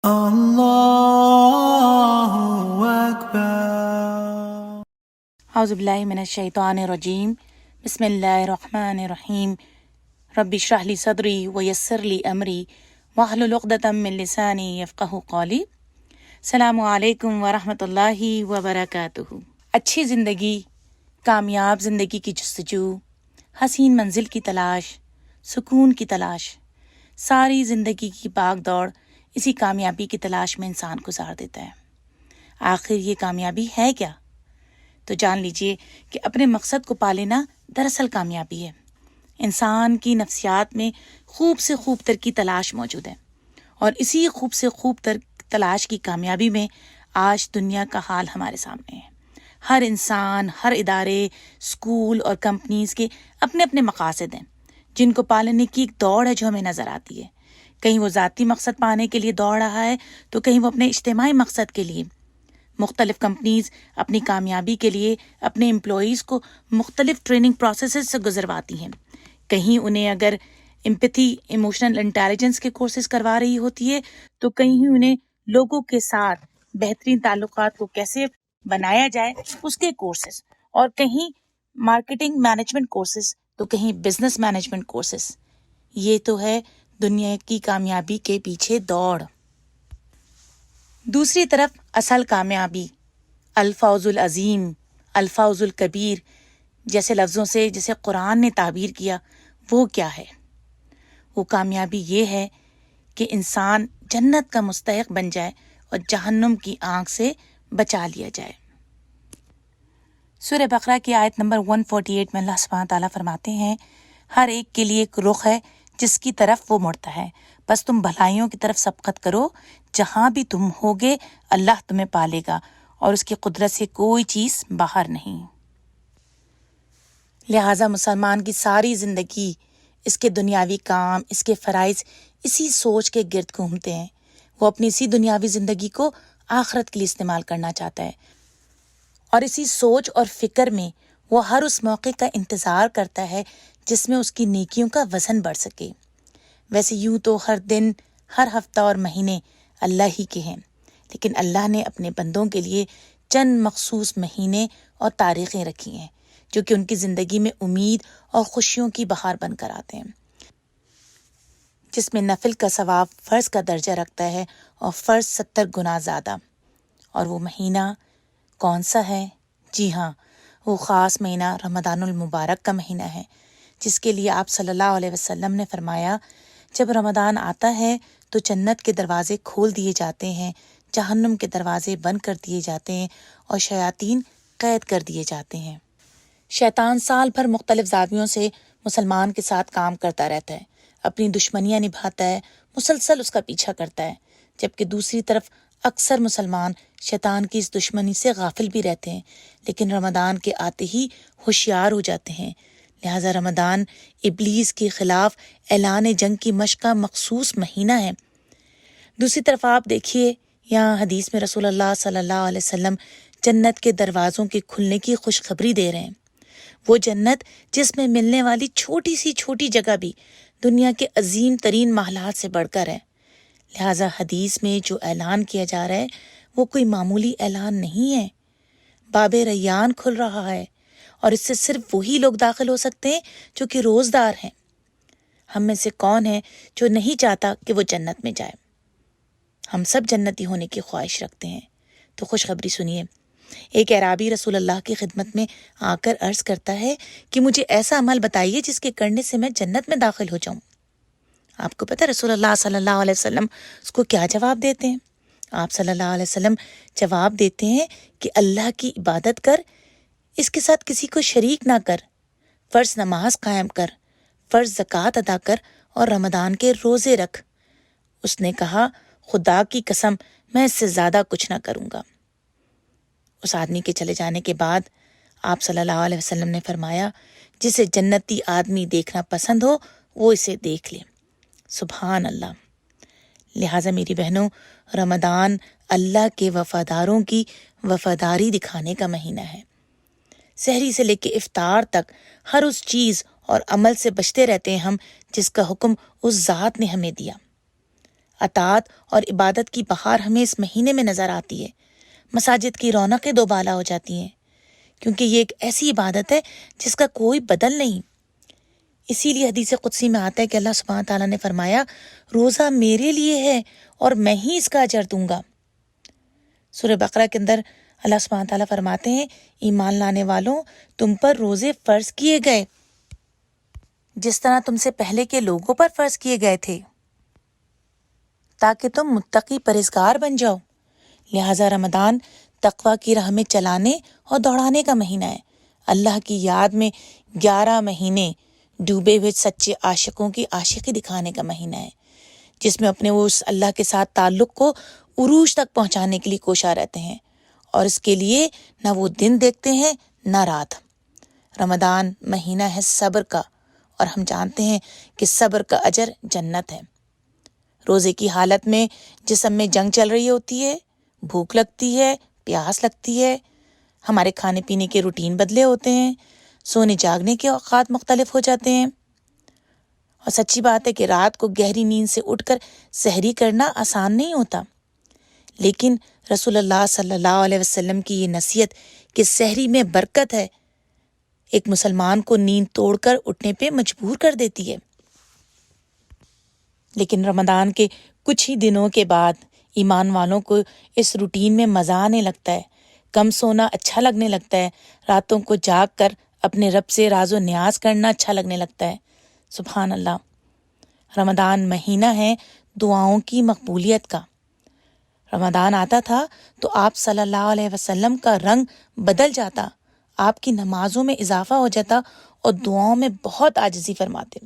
Allahu Akbar. اعوذ باللہ من الشیطان الرجیم بسم اللہ الرحمن الرحیم رب اشرح لی صدری ویسر لی امری واحلل عقدۃ من لسانی یفقہوا قولی۔ السلام علیکم ورحمۃ اللہ وبرکاتہ۔ اچھی زندگی، کامیاب زندگی کی جستجو، حسین منزل کی تلاش، سکون کی تلاش، ساری زندگی کی بھاگ دوڑ اسی کامیابی کی تلاش میں انسان گزار دیتا ہے۔ آخر یہ کامیابی ہے کیا؟ تو جان لیجئے کہ اپنے مقصد کو پا لینا دراصل کامیابی ہے۔ انسان کی نفسیات میں خوب سے خوب تر کی تلاش موجود ہے، اور اسی خوب سے خوب تر تلاش کی کامیابی میں آج دنیا کا حال ہمارے سامنے ہے۔ ہر انسان، ہر ادارے، اسکول اور کمپنیز کے اپنے اپنے مقاصد ہیں جن کو پالنے کی ایک دوڑ ہے جو ہمیں نظر آتی ہے۔ کہیں وہ ذاتی مقصد پانے کے لیے دوڑ رہا ہے تو کہیں وہ اپنے اجتماعی مقصد کے لیے۔ مختلف کمپنیز اپنی کامیابی کے لیے اپنے امپلائیز کو مختلف ٹریننگ پروسیسز سے گزرواتی ہیں۔ کہیں انہیں اگر امپیتھی، ایموشنل انٹیلیجنس کے کورسز کروا رہی ہوتی ہے تو کہیں انہیں لوگوں کے ساتھ بہترین تعلقات کو کیسے بنایا جائے اس کے کورسز، اور کہیں مارکیٹنگ مینجمنٹ کورسز تو کہیں بزنس مینجمنٹ کورسز۔ یہ تو ہے دنیا کی کامیابی کے پیچھے دوڑ۔ دوسری طرف اصل کامیابی، الفوز العظیم، الفوز الکبیر جیسے لفظوں سے جسے قرآن نے تعبیر کیا، وہ کیا ہے؟ وہ کامیابی یہ ہے کہ انسان جنت کا مستحق بن جائے اور جہنم کی آنکھ سے بچا لیا جائے۔ سورہ بقرہ کی آیت نمبر 148 میں اللہ سبحانہ تعالیٰ فرماتے ہیں، ہر ایک کے لیے ایک رخ ہے جس کی طرف وہ مڑتا ہے، بس تم بھلائیوں کی طرف سبقت کرو، جہاں بھی تم ہوگے اللہ تمہیں پالے گا اور اس کی قدرت سے کوئی چیز باہر نہیں۔ لہٰذا مسلمان کی ساری زندگی، اس کے دنیاوی کام، اس کے فرائض اسی سوچ کے گرد گھومتے ہیں۔ وہ اپنی اسی دنیاوی زندگی کو آخرت کے لیے استعمال کرنا چاہتا ہے، اور اسی سوچ اور فکر میں وہ ہر اس موقع کا انتظار کرتا ہے جس میں اس کی نیکیوں کا وزن بڑھ سکے۔ ویسے یوں تو ہر دن، ہر ہفتہ اور مہینے اللہ ہی کے ہیں، لیکن اللہ نے اپنے بندوں کے لیے چند مخصوص مہینے اور تاریخیں رکھی ہیں جو کہ ان کی زندگی میں امید اور خوشیوں کی بہار بن کر آتے ہیں، جس میں نفل کا ثواب فرض کا درجہ رکھتا ہے اور فرض 70 گنا زیادہ۔ اور وہ مہینہ کون سا ہے؟ جی ہاں، وہ خاص مہینہ رمضان المبارک کا مہینہ ہے، جس کے لیے آپ صلی اللہ علیہ وسلم نے فرمایا، جب رمضان آتا ہے تو جنت کے دروازے کھول دیے جاتے ہیں، جہنم کے دروازے بند کر دیے جاتے ہیں اور شیاطین قید کر دیے جاتے ہیں۔ شیطان سال بھر مختلف زاویوں سے مسلمان کے ساتھ کام کرتا رہتا ہے، اپنی دشمنیاں نبھاتا ہے، مسلسل اس کا پیچھا کرتا ہے، جبکہ دوسری طرف اکثر مسلمان شیطان کی اس دشمنی سے غافل بھی رہتے ہیں، لیکن رمضان کے آتے ہی ہوشیار ہو جاتے ہیں۔ لہٰذا رمضان ابلیس کے خلاف اعلان جنگ کی مشق کا مخصوص مہینہ ہے۔ دوسری طرف آپ دیکھیے، یہاں حدیث میں رسول اللہ صلی اللہ علیہ وسلم جنت کے دروازوں کے کھلنے کی خوشخبری دے رہے ہیں۔ وہ جنت جس میں ملنے والی چھوٹی سی چھوٹی جگہ بھی دنیا کے عظیم ترین محلات سے بڑھ کر ہے۔ لہٰذا حدیث میں جو اعلان کیا جا رہا ہے وہ کوئی معمولی اعلان نہیں ہے۔ باب ریان کھل رہا ہے، اور اس سے صرف وہی لوگ داخل ہو سکتے ہیں جو کہ روزدار ہیں۔ ہم میں سے کون ہے جو نہیں چاہتا کہ وہ جنت میں جائے؟ ہم سب جنتی ہونے کی خواہش رکھتے ہیں۔ تو خوشخبری سنیے، ایک اعرابی رسول اللہ کی خدمت میں آ کر عرض کرتا ہے کہ مجھے ایسا عمل بتائیے جس کے کرنے سے میں جنت میں داخل ہو جاؤں۔ آپ کو پتہ رسول اللہ صلی اللہ علیہ وسلم اس کو کیا جواب دیتے ہیں؟ آپ صلی اللہ علیہ وسلم جواب دیتے ہیں کہ اللہ کی عبادت کر، اس کے ساتھ کسی کو شریک نہ کر، فرض نماز قائم کر، فرض زکوٰۃ ادا کر اور رمضان کے روزے رکھ۔ اس نے کہا، خدا کی قسم میں اس سے زیادہ کچھ نہ کروں گا۔ اس آدمی کے چلے جانے کے بعد آپ صلی اللہ علیہ وسلم نے فرمایا، جسے جنتی آدمی دیکھنا پسند ہو وہ اسے دیکھ لے۔ سبحان اللہ۔ لہٰذا میری بہنوں، رمضان اللہ کے وفاداروں کی وفاداری دکھانے کا مہینہ ہے۔ سحری سے لے کے افطار تک ہر اس چیز اور عمل سے بچتے رہتے ہیں ہم جس کا حکم اس ذات نے ہمیں دیا۔ اطاعت اور عبادت کی بہار ہمیں اس مہینے میں نظر آتی ہے۔ مساجد کی رونقیں دوبالا ہو جاتی ہیں، کیونکہ یہ ایک ایسی عبادت ہے جس کا کوئی بدل نہیں۔ اسی لیے حدیث قدسی میں آتا ہے کہ اللہ سبحانہ تعالیٰ نے فرمایا، روزہ میرے لیے ہے اور میں ہی اس کا اجر دوں گا۔ سورہ بقرہ کے اندر اللہ سبحانہ تعالیٰ فرماتے ہیں، ایمان لانے والوں، تم پر روزے فرض کیے گئے جس طرح تم سے پہلے کے لوگوں پر فرض کیے گئے تھے، تاکہ تم متقی پرہیزگار بن جاؤ۔ لہٰذا رمضان تقوی کی راہ میں چلانے اور دوڑانے کا مہینہ ہے۔ اللہ کی یاد میں 11 مہینے ڈوبے ہوئے سچے عاشقوں کی عاشقی دکھانے کا مہینہ ہے، جس میں اپنے وہ اس اللہ کے ساتھ تعلق کو عروج تک پہنچانے کے لیے کوشاں رہتے ہیں، اور اس کے لیے نہ وہ دن دیکھتے ہیں نہ رات۔ رمضان مہینہ ہے صبر کا، اور ہم جانتے ہیں کہ صبر کا اجر جنت ہے۔ روزے کی حالت میں جسم میں جنگ چل رہی ہوتی ہے، بھوک لگتی ہے، پیاس لگتی ہے، ہمارے کھانے پینے کے روٹین بدلے ہوتے ہیں، سونے جاگنے کے اوقات مختلف ہو جاتے ہیں، اور سچی بات ہے کہ رات کو گہری نیند سے اٹھ کر سحری کرنا آسان نہیں ہوتا، لیکن رسول اللہ صلی اللہ علیہ وسلم کی یہ نصیحت کہ سحری میں برکت ہے، ایک مسلمان کو نیند توڑ کر اٹھنے پہ مجبور کر دیتی ہے۔ لیکن رمضان کے کچھ ہی دنوں کے بعد ایمان والوں کو اس روٹین میں مزہ آنے لگتا ہے، کم سونا اچھا لگنے لگتا ہے، راتوں کو جاگ کر اپنے رب سے راز و نیاز کرنا اچھا لگنے لگتا ہے۔ سبحان اللہ۔ رمضان مہینہ ہے دعاؤں کی مقبولیت کا۔ رمضان آتا تھا تو آپ صلی اللہ علیہ وسلم کا رنگ بدل جاتا، آپ کی نمازوں میں اضافہ ہو جاتا اور دعاؤں میں بہت عاجزی فرماتے۔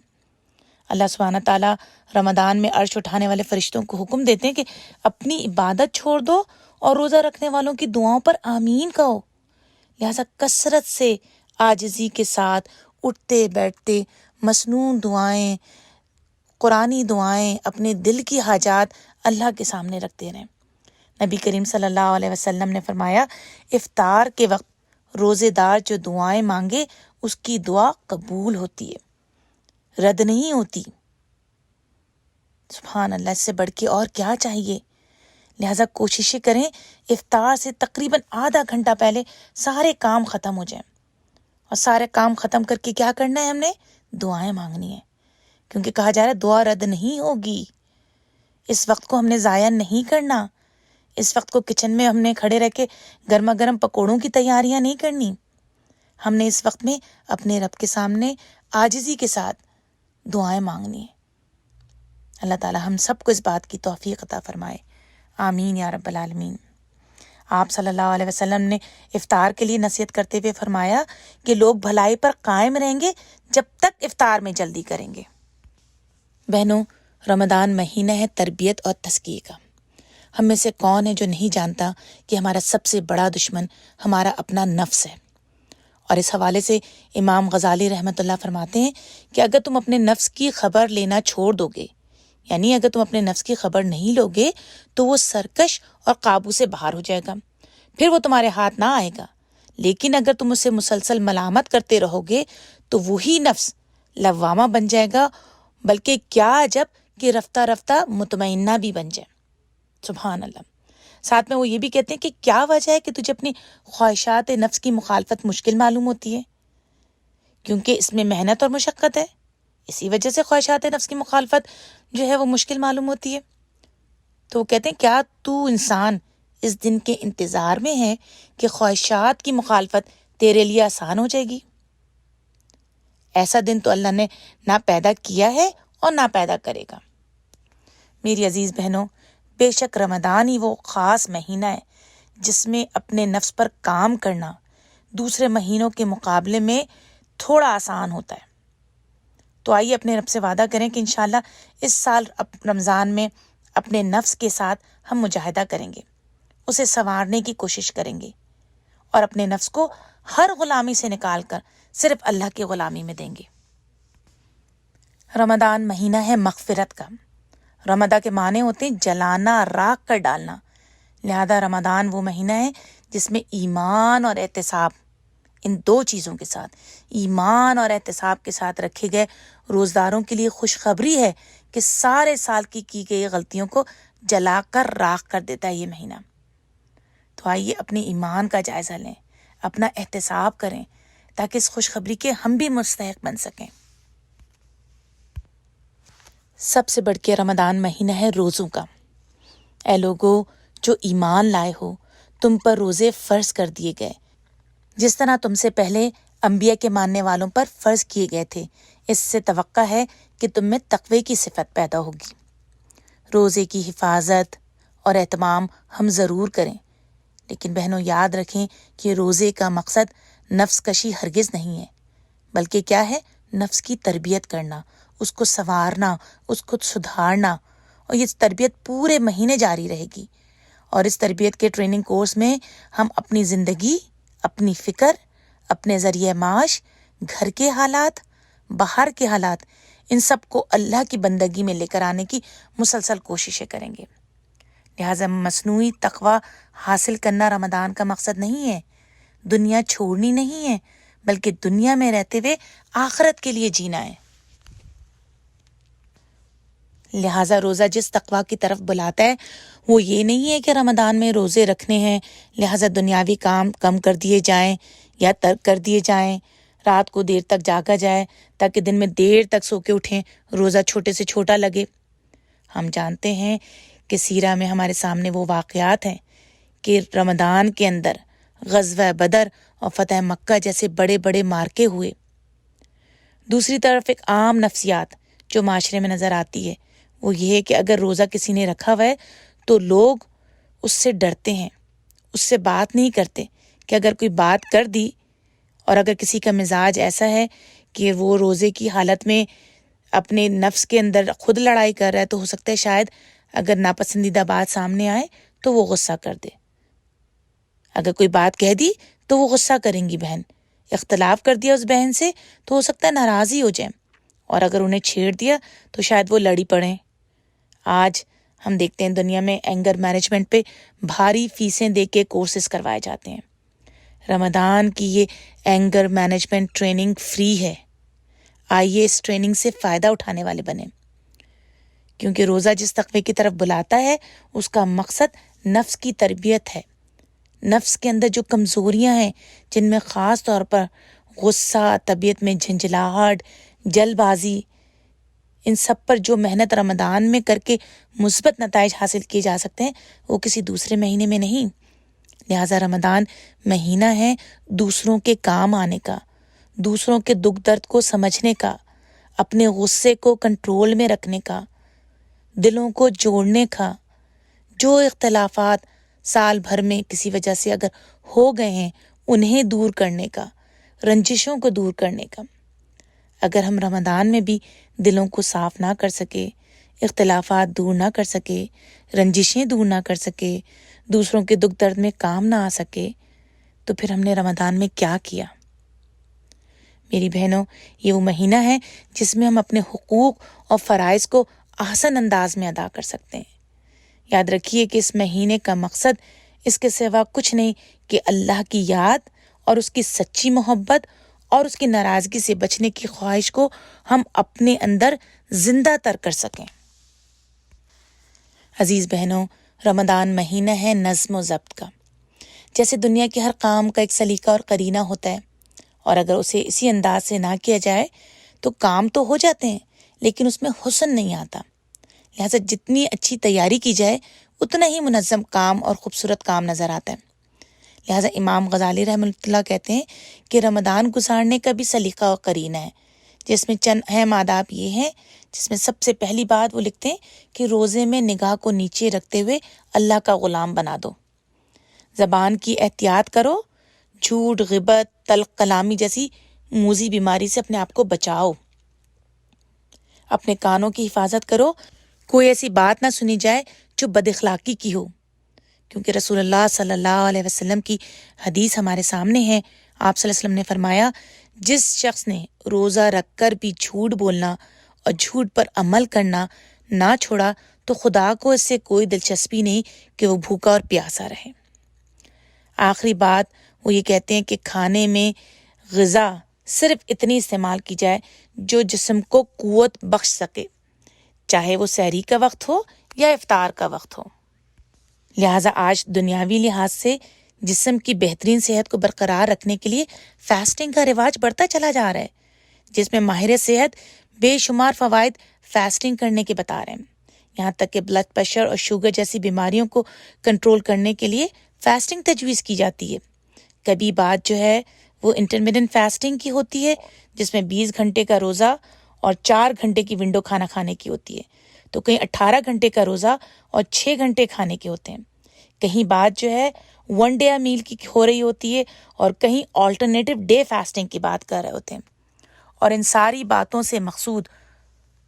اللہ سبحانہ تعالیٰ رمضان میں عرش اٹھانے والے فرشتوں کو حکم دیتے ہیں کہ اپنی عبادت چھوڑ دو اور روزہ رکھنے والوں کی دعاؤں پر آمین کہو۔ لہٰذا کثرت سے عاجزی کے ساتھ اٹھتے بیٹھتے مسنون دعائیں، قرآنی دعائیں، اپنے دل کی حاجات اللہ کے سامنے رکھتے رہیں۔ نبی کریم صلی اللہ علیہ وسلم نے فرمایا، افطار کے وقت روزے دار جو دعائیں مانگے اس کی دعا قبول ہوتی ہے، رد نہیں ہوتی۔ سبحان اللہ، اس سے بڑھ کے اور کیا چاہیے؟ لہٰذا کوششیں کریں افطار سے تقریباً آدھا گھنٹہ پہلے سارے کام ختم ہو جائیں، اور سارے کام ختم کر کے کیا کرنا ہے؟ ہم نے دعائیں مانگنی ہے، کیونکہ کہا جا رہا ہے دعا رد نہیں ہوگی۔ اس وقت کو ہم نے ضائع نہیں کرنا، اس وقت کو کچن میں ہم نے کھڑے رہ کے گرما گرم پکوڑوں کی تیاریاں نہیں کرنی۔ ہم نے اس وقت میں اپنے رب کے سامنے عاجزی کے ساتھ دعائیں مانگنی ہے۔ اللہ تعالی ہم سب کو اس بات کی توفیق عطا فرمائے، آمین یا رب العالمین۔ آپ صلی اللہ علیہ وسلم نے افطار کے لیے نصیحت کرتے ہوئے فرمایا کہ لوگ بھلائی پر قائم رہیں گے جب تک افطار میں جلدی کریں گے۔ بہنوں، رمضان مہینہ ہے تربیت اور تزکیے کا۔ ہم میں سے کون ہے جو نہیں جانتا کہ ہمارا سب سے بڑا دشمن ہمارا اپنا نفس ہے؟ اور اس حوالے سے امام غزالی رحمۃ اللہ فرماتے ہیں کہ اگر تم اپنے نفس کی خبر لینا چھوڑ دو گے، یعنی اگر تم اپنے نفس کی خبر نہیں لوگے تو وہ سرکش اور قابو سے باہر ہو جائے گا، پھر وہ تمہارے ہاتھ نہ آئے گا۔ لیکن اگر تم اسے مسلسل ملامت کرتے رہو گے تو وہی نفس لوامہ بن جائے گا، بلکہ کیا عجب کہ رفتہ رفتہ مطمئنہ بھی بن جائے۔ سبحان اللہ۔ ساتھ میں وہ یہ بھی کہتے ہیں کہ کیا وجہ ہے کہ تجھے اپنی خواہشات نفس کی مخالفت مشکل معلوم ہوتی ہے؟ کیونکہ اس میں محنت اور مشقت ہے، اسی وجہ سے خواہشات نفس کی مخالفت جو ہے وہ مشکل معلوم ہوتی ہے۔ تو وہ کہتے ہیں کیا تو انسان اس دن کے انتظار میں ہے کہ خواہشات کی مخالفت تیرے لیے آسان ہو جائے گی؟ ایسا دن تو اللہ نے نہ پیدا کیا ہے اور نہ پیدا کرے گا۔ میری عزیز بہنوں، بے شک رمضان ہی وہ خاص مہینہ ہے جس میں اپنے نفس پر کام کرنا دوسرے مہینوں کے مقابلے میں تھوڑا آسان ہوتا ہے۔ تو آئیے اپنے رب سے وعدہ کریں کہ انشاءاللہ اس سال رمضان میں اپنے نفس کے ساتھ ہم مجاہدہ کریں گے، اسے سنوارنے کی کوشش کریں گے، اور اپنے نفس کو ہر غلامی سے نکال کر صرف اللہ کی غلامی میں دیں گے۔ رمضان مہینہ ہے مغفرت کا۔ رمضان کے معنی ہوتے ہیں جلانا، راکھ کر ڈالنا۔ لہذا رمضان وہ مہینہ ہے جس میں ایمان اور احتساب، ان دو چیزوں کے ساتھ، ایمان اور احتساب کے ساتھ رکھے گئے روزداروں کے لیے خوشخبری ہے کہ سارے سال کی گئی غلطیوں کو جلا کر راکھ کر دیتا ہے یہ مہینہ۔ تو آئیے اپنے ایمان کا جائزہ لیں، اپنا احتساب کریں تاکہ اس خوشخبری کے ہم بھی مستحق بن سکیں۔ سب سے بڑھ کے رمضان مہینہ ہے روزوں کا۔ اے لوگو جو ایمان لائے ہو، تم پر روزے فرض کر دیے گئے، جس طرح تم سے پہلے انبیاء کے ماننے والوں پر فرض کیے گئے تھے۔ اس سے توقع ہے کہ تم میں تقوی کی صفت پیدا ہوگی۔ روزے کی حفاظت اور اہتمام ہم ضرور کریں، لیکن بہنوں یاد رکھیں کہ روزے کا مقصد نفس کشی ہرگز نہیں ہے، بلکہ کیا ہے؟ نفس کی تربیت کرنا، اس کو سنوارنا، اس کو سدھارنا، اور یہ تربیت پورے مہینے جاری رہے گی۔ اور اس تربیت کے ٹریننگ کورس میں ہم اپنی زندگی، اپنی فکر، اپنے ذریعہ معاش، گھر کے حالات، باہر کے حالات، ان سب کو اللہ کی بندگی میں لے کر آنے کی مسلسل کوششیں کریں گے۔ لہٰذا مصنوعی تقوی حاصل کرنا رمضان کا مقصد نہیں ہے، دنیا چھوڑنی نہیں ہے، بلکہ دنیا میں رہتے ہوئے آخرت کے لیے جینا ہے۔ لہٰذا روزہ جس تقوی کی طرف بلاتا ہے وہ یہ نہیں ہے کہ رمضان میں روزے رکھنے ہیں لہٰذا دنیاوی کام کم کر دیے جائیں یا ترک کر دیے جائیں، رات کو دیر تک جاگا جائے تاکہ دن میں دیر تک سو کے اٹھیں، روزہ چھوٹے سے چھوٹا لگے۔ ہم جانتے ہیں کہ سیرہ میں ہمارے سامنے وہ واقعات ہیں کہ رمضان کے اندر غزوہ بدر اور فتح مکہ جیسے بڑے بڑے مارکے ہوئے۔ دوسری طرف ایک عام نفسیات جو معاشرے میں نظر آتی ہے وہ یہ ہے کہ اگر روزہ کسی نے رکھا ہوا ہے تو لوگ اس سے ڈرتے ہیں، اس سے بات نہیں کرتے، کہ اگر کوئی بات کر دی اور اگر کسی کا مزاج ایسا ہے کہ وہ روزے کی حالت میں اپنے نفس کے اندر خود لڑائی کر رہا ہے تو ہو سکتا ہے شاید اگر ناپسندیدہ بات سامنے آئے تو وہ غصہ کر دے۔ اگر کوئی بات کہہ دی تو وہ غصہ کریں گی بہن، اختلاف کر دیا اس بہن سے تو ہو سکتا ہے ناراضی ہو جائیں، اور اگر انہیں چھیڑ دیا تو شاید وہ لڑی پڑیں۔ آج ہم دیکھتے ہیں دنیا میں اینگر مینجمنٹ پہ بھاری فیسیں دے کے کورسز کروائے جاتے ہیں۔ رمضان کی یہ اینگر مینجمنٹ ٹریننگ فری ہے، آئیے اس ٹریننگ سے فائدہ اٹھانے والے بنیں، کیونکہ روزہ جس تقوی کی طرف بلاتا ہے اس کا مقصد نفس کی تربیت ہے۔ نفس کے اندر جو کمزوریاں ہیں جن میں خاص طور پر غصہ، طبیعت میں جھنجھلاہٹ، جلد بازی، ان سب پر جو محنت رمضان میں کر کے مثبت نتائج حاصل کیے جا سکتے ہیں وہ کسی دوسرے مہینے میں نہیں۔ لہٰذا رمضان مہینہ ہے دوسروں کے کام آنے کا، دوسروں کے دکھ درد کو سمجھنے کا، اپنے غصے کو کنٹرول میں رکھنے کا، دلوں کو جوڑنے کا، جو اختلافات سال بھر میں کسی وجہ سے اگر ہو گئے ہیں انہیں دور کرنے کا، رنجشوں کو دور کرنے کا۔ اگر ہم رمضان میں بھی دلوں کو صاف نہ کر سکے، اختلافات دور نہ کر سکے، رنجشیں دور نہ کر سکے، دوسروں کے دکھ درد میں کام نہ آ سکے، تو پھر ہم نے رمضان میں کیا کیا؟ میری بہنوں، یہ وہ مہینہ ہے جس میں ہم اپنے حقوق اور فرائض کو احسن انداز میں ادا کر سکتے ہیں۔ یاد رکھیے کہ اس مہینے کا مقصد اس کے سوا کچھ نہیں کہ اللہ کی یاد اور اس کی سچی محبت اور اس کی ناراضگی سے بچنے کی خواہش کو ہم اپنے اندر زندہ تر کر سکیں۔ عزیز بہنوں، رمضان مہینہ ہے نظم و ضبط کا۔ جیسے دنیا کے ہر کام کا ایک سلیقہ اور قرینہ ہوتا ہے، اور اگر اسے اسی انداز سے نہ کیا جائے تو کام تو ہو جاتے ہیں لیکن اس میں حسن نہیں آتا۔ لہٰذا جتنی اچھی تیاری کی جائے اتنا ہی منظم کام اور خوبصورت کام نظر آتا ہے۔ لہٰذا امام غزالی رحمۃ اللہ کہتے ہیں کہ رمضان گزارنے کا بھی سلیقہ اور قرینہ ہے، جس میں چند اہم آداب یہ ہیں، جس میں سب سے پہلی بات وہ لکھتے ہیں کہ روزے میں نگاہ کو نیچے رکھتے ہوئے اللہ کا غلام بنا دو، زبان کی احتیاط کرو، جھوٹ، غیبت، تلخ کلامی جیسی موذی بیماری سے اپنے آپ کو بچاؤ، اپنے کانوں کی حفاظت کرو، کوئی ایسی بات نہ سنی جائے جو بد اخلاقی کی ہو، کیونکہ رسول اللہ صلی اللہ علیہ وسلم کی حدیث ہمارے سامنے ہے۔ آپ صلی اللہ علیہ وسلم نے فرمایا، جس شخص نے روزہ رکھ کر بھی جھوٹ بولنا اور جھوٹ پر عمل کرنا نہ چھوڑا تو خدا کو اس سے کوئی دلچسپی نہیں کہ وہ بھوکا اور پیاسا رہے۔ آخری بات وہ یہ کہتے ہیں کہ کھانے میں غذا صرف اتنی استعمال کی جائے جو جسم کو قوت بخش سکے، چاہے وہ سحری کا وقت ہو یا افطار کا وقت ہو۔ لہٰذا آج دنیاوی لحاظ سے جسم کی بہترین صحت کو برقرار رکھنے کے لیے فاسٹنگ کا رواج بڑھتا چلا جا رہا ہے، جس میں ماہر صحت بے شمار فوائد فاسٹنگ کرنے کے بتا رہے ہیں، یہاں تک کہ بلڈ پریشر اور شوگر جیسی بیماریوں کو کنٹرول کرنے کے لیے فاسٹنگ تجویز کی جاتی ہے۔ کبھی بات جو ہے وہ انٹرمیڈنٹ فاسٹنگ کی ہوتی ہے، جس میں 20 گھنٹے کا روزہ اور 4 گھنٹے کی ونڈو کھانا کھانے کی ہوتی ہے، تو کہیں 18 گھنٹے کا روزہ اور 6 گھنٹے کھانے کے ہوتے ہیں۔ کہیں بات جو ہے 1 ڈے میل کی ہو رہی ہوتی ہے اور کہیں آلٹرنیٹو ڈے فاسٹنگ کی بات کر رہے ہوتے ہیں۔ اور ان ساری باتوں سے مقصود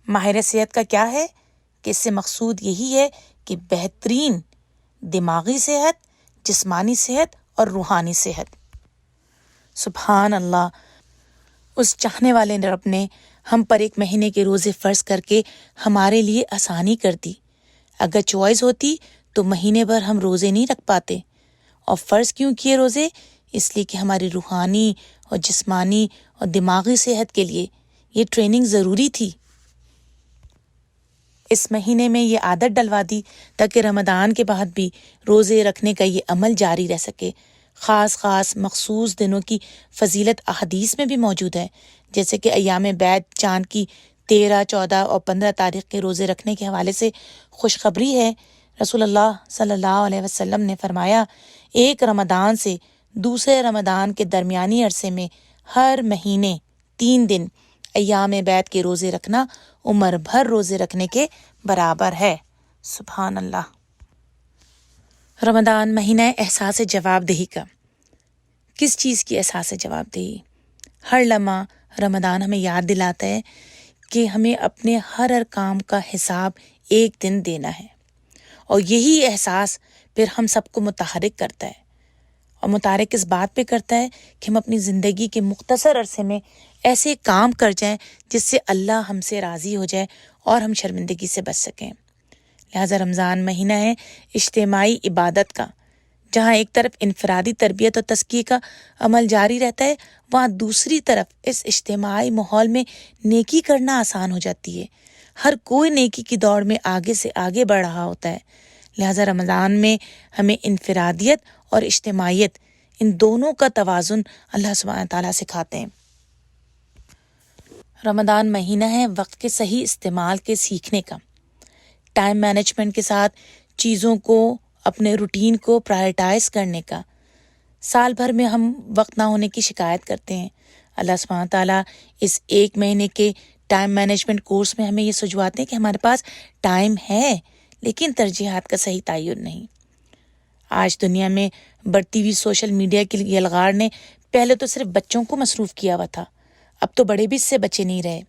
ماہر صحت کا کیا ہے کہ اس سے مقصود یہی ہے کہ بہترین دماغی صحت، جسمانی صحت اور روحانی صحت۔ سبحان اللہ، اس چاہنے والے رب نے ہم پر 1 مہینے کے روزے فرض کر کے ہمارے لیے آسانی کر دی۔ اگر چوائس ہوتی تو مہینے بھر ہم روزے نہیں رکھ پاتے۔ اور فرض کیوں کیے روزے؟ اس لیے کہ ہماری روحانی اور جسمانی اور دماغی صحت کے لیے یہ ٹریننگ ضروری تھی۔ اس مہینے میں یہ عادت ڈلوا دی تاکہ رمضان کے بعد بھی روزے رکھنے کا یہ عمل جاری رہ سکے۔ خاص مخصوص دنوں کی فضیلت احادیث میں بھی موجود ہے، جیسے کہ ایام بیعت چاند کی 13، 14 اور 15 تاریخ کے روزے رکھنے کے حوالے سے خوشخبری ہے۔ رسول اللہ صلی اللہ علیہ وسلم نے فرمایا، ایک رمضان سے دوسرے رمضان کے درمیانی عرصے میں ہر مہینے 3 دن ایام بیعت کے روزے رکھنا عمر بھر روزے رکھنے کے برابر ہے۔ سبحان اللہ۔ رمضان مہینہ احساس جواب دہی کا۔ کس چیز کی احساس جواب دہی؟ ہر لمحہ رمضان ہمیں یاد دلاتا ہے کہ ہمیں اپنے ہر کام کا حساب ایک دن دینا ہے، اور یہی احساس پھر ہم سب کو متحرک کرتا ہے، اور متحرک اس بات پہ کرتا ہے کہ ہم اپنی زندگی کے مختصر عرصے میں ایسے کام کر جائیں جس سے اللہ ہم سے راضی ہو جائے اور ہم شرمندگی سے بچ سکیں۔ لہٰذا رمضان مہینہ ہے اجتماعی عبادت کا، جہاں ایک طرف انفرادی تربیت اور تزکیے کا عمل جاری رہتا ہے، وہاں دوسری طرف اس اجتماعی ماحول میں نیکی کرنا آسان ہو جاتی ہے۔ ہر کوئی نیکی کی دوڑ میں آگے سے آگے بڑھ رہا ہوتا ہے۔ لہٰذا رمضان میں ہمیں انفرادیت اور اجتماعیت، ان دونوں کا توازن اللہ سبحانہ تعالیٰ سکھاتے ہیں۔ رمضان مہینہ ہے وقت کے صحیح استعمال کے سیکھنے کا، ٹائم مینجمنٹ کے ساتھ چیزوں کو، اپنے روٹین کو پرائرٹائز کرنے کا۔ سال بھر میں ہم وقت نہ ہونے کی شکایت کرتے ہیں، اللہ سبحانہ تعالیٰ اس 1 مہینے کے ٹائم مینجمنٹ کورس میں ہمیں یہ سجھواتے ہیں کہ ہمارے پاس ٹائم ہے، لیکن ترجیحات کا صحیح تعین نہیں۔ آج دنیا میں بڑھتی ہوئی سوشل میڈیا کی یلغار نے پہلے تو صرف بچوں کو مصروف کیا ہوا تھا، اب تو بڑے بھی اس سے بچے نہیں رہے۔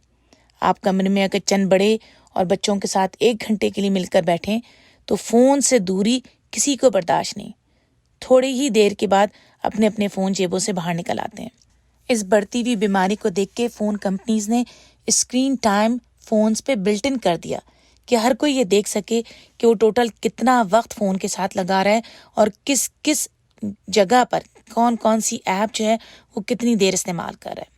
آپ کمرے میں اگر چند بڑے اور بچوں کے ساتھ 1 گھنٹے کے لیے مل کر بیٹھیں تو فون سے دوری کسی کو برداشت نہیں، تھوڑی ہی دیر کے بعد اپنے اپنے فون جیبوں سے باہر نکل آتے ہیں۔ اس بڑھتی ہوئی بیماری کو دیکھ کے فون کمپنیز نے اسکرین ٹائم فونز پہ بلٹ ان کر دیا کہ ہر کوئی یہ دیکھ سکے کہ وہ ٹوٹل کتنا وقت فون کے ساتھ لگا رہا ہے اور کس کس جگہ پر کون سی ایپ جو ہے وہ کتنی دیر استعمال کر رہا ہے۔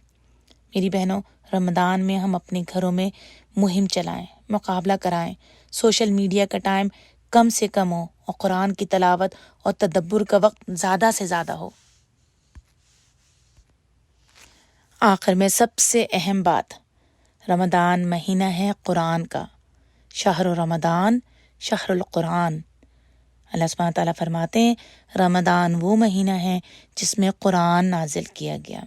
میری بہنوں، رمضان میں ہم اپنے گھروں میں مہم چلائیں، مقابلہ کرائیں، سوشل میڈیا کا ٹائم کم سے کم ہو اور قرآن کی تلاوت اور تدبر کا وقت زیادہ سے زیادہ ہو۔ آخر میں سب سے اہم بات، رمضان مہینہ ہے قرآن کا، شہر رمضان شہر القرآن۔ اللہ سبحانہ تعالیٰ فرماتے ہیں رمضان وہ مہینہ ہے جس میں قرآن نازل کیا گیا،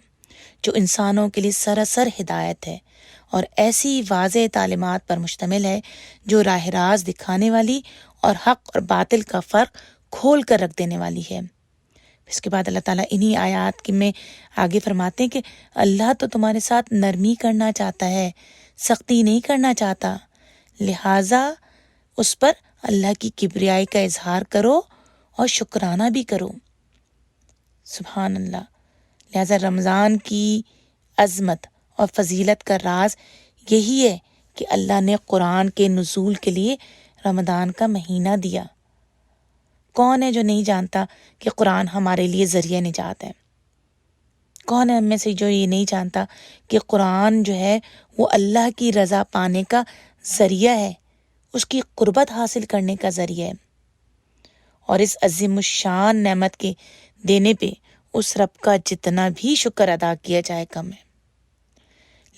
جو انسانوں کے لیے سراسر ہدایت ہے اور ایسی واضح تعلیمات پر مشتمل ہے جو راہ راست دکھانے والی اور حق اور باطل کا فرق کھول کر رکھ دینے والی ہے۔ اس کے بعد اللہ تعالیٰ انہی آیات کی میں آگے فرماتے ہیں کہ اللہ تو تمہارے ساتھ نرمی کرنا چاہتا ہے، سختی نہیں کرنا چاہتا، لہٰذا اس پر اللہ کی کبریائی کا اظہار کرو اور شکرانہ بھی کرو۔ سبحان اللہ۔ لہٰذا رمضان کی عظمت اور فضیلت کا راز یہی ہے کہ اللہ نے قرآن کے نزول کے لیے رمضان کا مہینہ دیا۔ کون ہے جو نہیں جانتا کہ قرآن ہمارے لیے ذریعہ نجات ہے؟ کون ہے ہم میں سے جو یہ نہیں جانتا کہ قرآن جو ہے وہ اللہ کی رضا پانے کا ذریعہ ہے، اس کی قربت حاصل کرنے کا ذریعہ ہے، اور اس عظیم الشان نعمت کے دینے پہ اس رب کا جتنا بھی شکر ادا کیا جائے کم ہے۔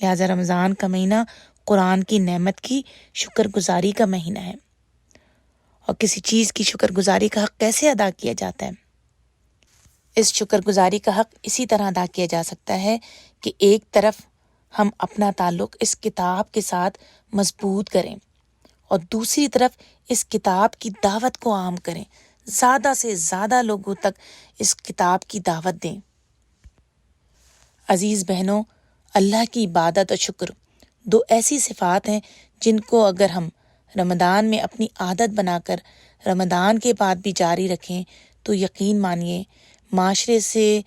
لہٰذا رمضان کا مہینہ قرآن کی نعمت کی شکر گزاری کا مہینہ ہے۔ اور کسی چیز کی شکر گزاری کا حق کیسے ادا کیا جاتا ہے؟ اس شکر گزاری کا حق اسی طرح ادا کیا جا سکتا ہے کہ ایک طرف ہم اپنا تعلق اس کتاب کے ساتھ مضبوط کریں اور دوسری طرف اس کتاب کی دعوت کو عام کریں، زیادہ سے زیادہ لوگوں تک اس کتاب کی دعوت دیں۔ عزیز بہنوں، اللہ کی عبادت اور شکر دو ایسی صفات ہیں جن کو اگر ہم رمضان میں اپنی عادت بنا کر رمضان کے بعد بھی جاری رکھیں تو یقین مانیے معاشرے سے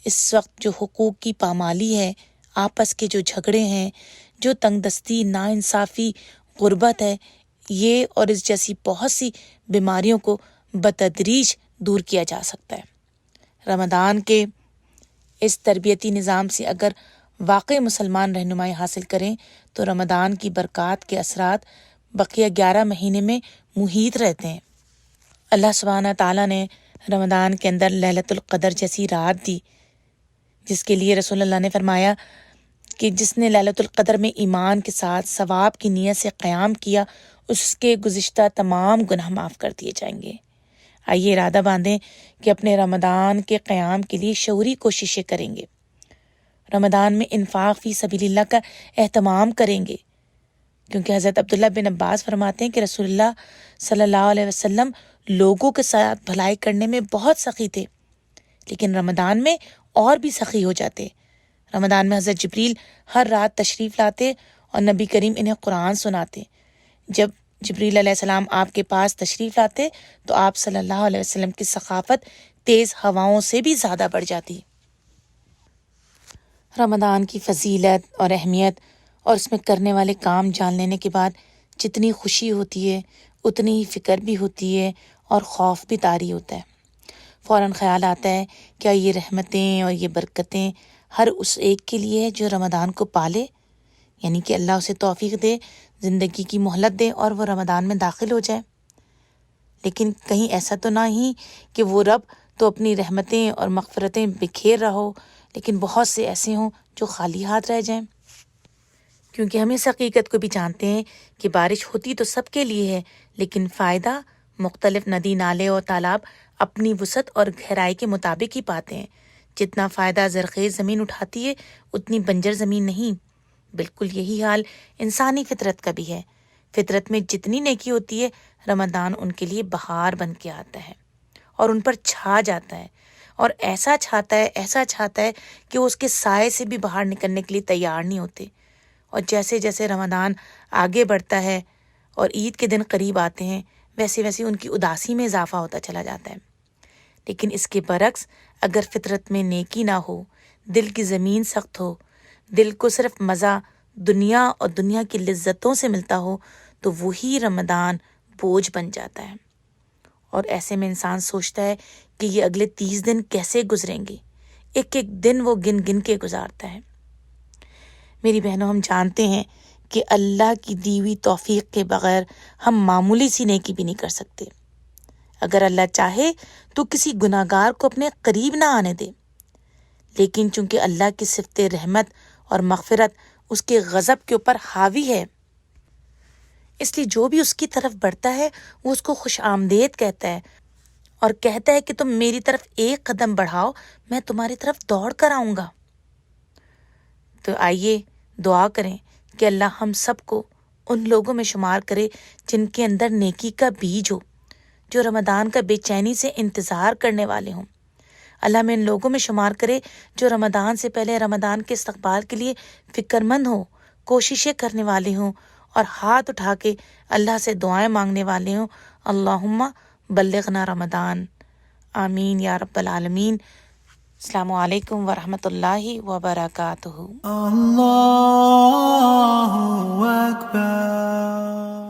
اس وقت جو حقوق کی پامالی ہے، آپس کے جو جھگڑے ہیں، جو تنگ دستی، ناانصافی، غربت ہے، یہ اور اس جیسی بہت سی بیماریوں کو بتدریج دور کیا جا سکتا ہے۔ رمضان کے اس تربیتی نظام سے اگر واقعی مسلمان رہنمائی حاصل کریں تو رمضان کی برکات کے اثرات بقیہ 11 مہینے میں محیط رہتے ہیں۔ اللہ سبحانہ تعالیٰ نے رمضان کے اندر لیلۃ القدر جیسی رات دی، جس کے لیے رسول اللہ نے فرمایا کہ جس نے لیلۃ القدر میں ایمان کے ساتھ ثواب کی نیت سے قیام کیا اس کے گزشتہ تمام گناہ معاف کر دیے جائیں گے۔ آئیے ارادہ باندھیں کہ اپنے رمضان کے قیام کے لیے شعوری کوششیں کریں گے، رمضان میں انفاق فی سبیل اللہ کا اہتمام کریں گے، کیونکہ حضرت عبداللہ بن عباس فرماتے ہیں کہ رسول اللہ صلی اللہ علیہ وسلم لوگوں کے ساتھ بھلائی کرنے میں بہت سخی تھے، لیکن رمضان میں اور بھی سخی ہو جاتے۔ رمضان میں حضرت جبریل ہر رات تشریف لاتے اور نبی کریم انہیں قرآن سناتے۔ جب جبریل علیہ السلام آپ کے پاس تشریف لاتے تو آپ صلی اللہ علیہ وسلم کی ثقافت تیز ہواؤں سے بھی زیادہ بڑھ جاتی۔ رمضان کی فضیلت اور اہمیت اور اس میں کرنے والے کام جان لینے کے بعد جتنی خوشی ہوتی ہے اتنی ہی فکر بھی ہوتی ہے اور خوف بھی طاری ہوتا ہے۔ فوراً خیال آتا ہے کیا یہ رحمتیں اور یہ برکتیں ہر اس ایک کے لیے ہے جو رمضان کو پالے، یعنی کہ اللہ اسے توفیق دے، زندگی کی مہلت دے اور وہ رمضان میں داخل ہو جائے۔ لیکن کہیں ایسا تو نہ ہی کہ وہ رب تو اپنی رحمتیں اور مغفرتیں بکھیر رہا ہو لیکن بہت سے ایسے ہوں جو خالی ہاتھ رہ جائیں، کیونکہ ہم اس حقیقت کو بھی جانتے ہیں کہ بارش ہوتی تو سب کے لیے ہے لیکن فائدہ مختلف ندی نالے اور تالاب اپنی وسعت اور گہرائی کے مطابق ہی پاتے ہیں۔ جتنا فائدہ زرخیز زمین اٹھاتی ہے اتنی بنجر زمین نہیں۔ بالکل یہی حال انسانی فطرت کا بھی ہے۔ فطرت میں جتنی نیکی ہوتی ہے رمضان ان کے لیے بہار بن کے آتا ہے اور ان پر چھا جاتا ہے، اور ایسا چھاتا ہے کہ وہ اس کے سائے سے بھی باہر نکلنے کے لیے تیار نہیں ہوتے۔ اور جیسے جیسے رمضان آگے بڑھتا ہے اور عید کے دن قریب آتے ہیں ویسے ویسے ان کی اداسی میں اضافہ ہوتا چلا جاتا ہے۔ لیکن اس کے برعکس اگر فطرت میں نیکی نہ ہو، دل کی زمین سخت ہو، دل کو صرف مزہ دنیا اور دنیا کی لذتوں سے ملتا ہو تو وہی رمضان بوجھ بن جاتا ہے، اور ایسے میں انسان سوچتا ہے کہ یہ اگلے 30 دن کیسے گزریں گے۔ ایک ایک دن وہ گن گن کے گزارتا ہے۔ میری بہنوں، ہم جانتے ہیں کہ اللہ کی دی ہوئی توفیق کے بغیر ہم معمولی سی نیکی بھی نہیں کر سکتے۔ اگر اللہ چاہے تو کسی گناہگار کو اپنے قریب نہ آنے دے، لیکن چونکہ اللہ کی صفت رحمت اور مغفرت اس کے غضب کے اوپر حاوی ہے، اس لیے جو بھی اس کی طرف بڑھتا ہے وہ اس کو خوش آمدید کہتا ہے اور کہتا ہے کہ تم میری طرف ایک قدم بڑھاؤ، میں تمہاری طرف دوڑ کر آؤں گا۔ تو آئیے دعا کریں کہ اللہ ہم سب کو ان لوگوں میں شمار کرے جن کے اندر نیکی کا بیج ہو، جو رمضان کا بے چینی سے انتظار کرنے والے ہوں۔ اللہ میں ان لوگوں میں شمار کرے جو رمضان سے پہلے رمضان کے استقبال کے لیے فکر مند ہوں، کوششیں کرنے والے ہوں اور ہاتھ اٹھا کے اللہ سے دعائیں مانگنے والے ہوں۔ اللہم بلغنا رمضان، آمین یا رب العالمین۔ السلام علیکم ورحمۃ اللہ وبرکاتہ۔ اللہ اکبر۔